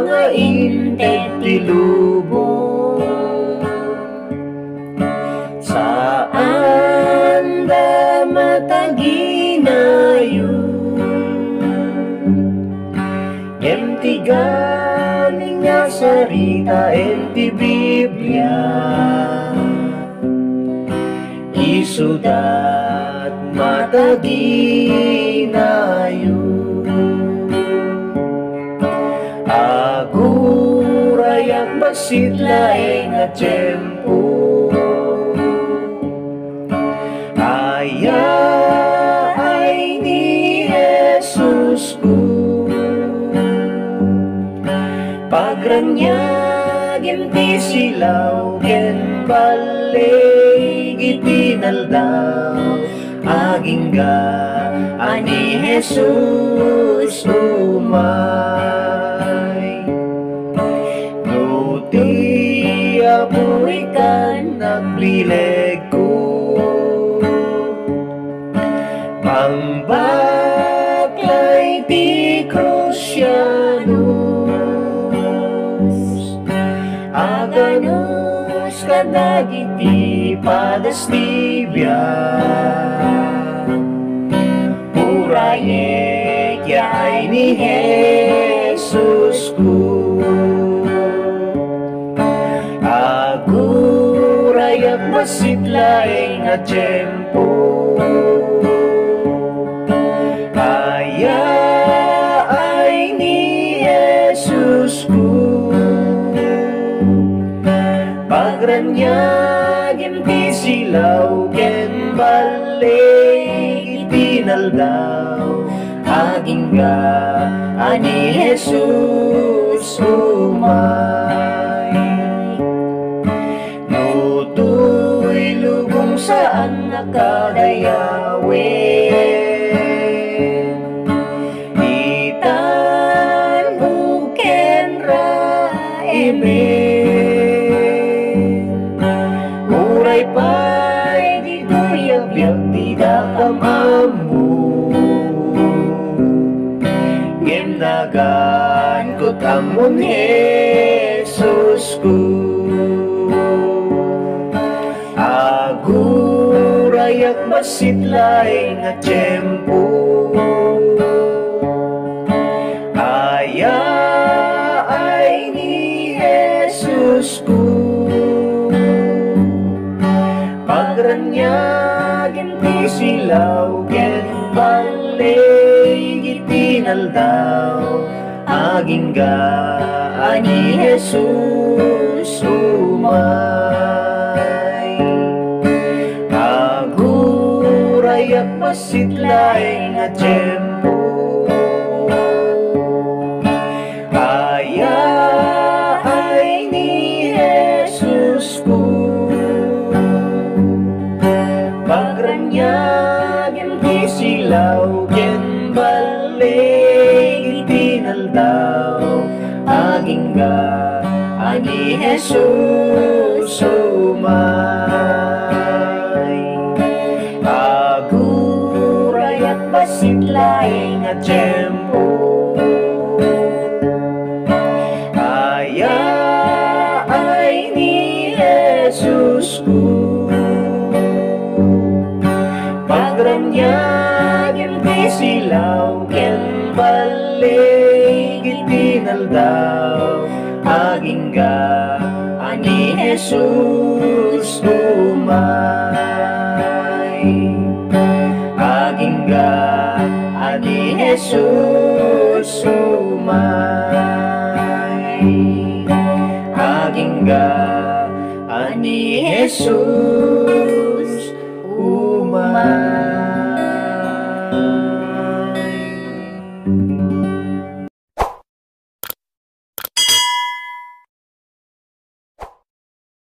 mga inted ti lubong. Saan da mataginayo enti galing nga sarita enti Biblia, isudat mataginayo. Aguray ang masidlaeng nga tiyempo, aya ay ni Jesus ko. Pagranyagin ti silaw ken balig itinaldaw, agingga ani Jesus umay. No ti abuy kan naglileg ko, pangbaklay ti Krusyanos, aganos kadagiti padastibya, urayek yay ni Jesus ko. Agurayak masidlaeng nga tiyempo, aya ay ni Jesus ko. Pagranyagin ti silaw ken balig itinaldaw, agingga ani Jesus umay. No tuy lubong saan nakadayawin, itan buken raimen, uray pa'y di tuyag-yag tidak kamamu, gendagan ko tamon Jesus ko. Agurayak masidlaeng nga tiyempo, aya ay ni Jesus ko. Pagranyagin ti silaw ken balig itinaldaw, agingga ani Jesus umay. Agurayak masidlaeng nga tiyempo, aya ay ni Jesus ko. Pagranyagin ti silaw ken balig itinaldaw, agingga ani Jesus umay. Agurayak masidlaeng nga tiyempo, aya ay ni Jesus ko. Pagranyagin ti silaw ken balig itinaldaw, agingga ani Jesus umay. Agingga ani Jesus umay. Agingga ani Jesus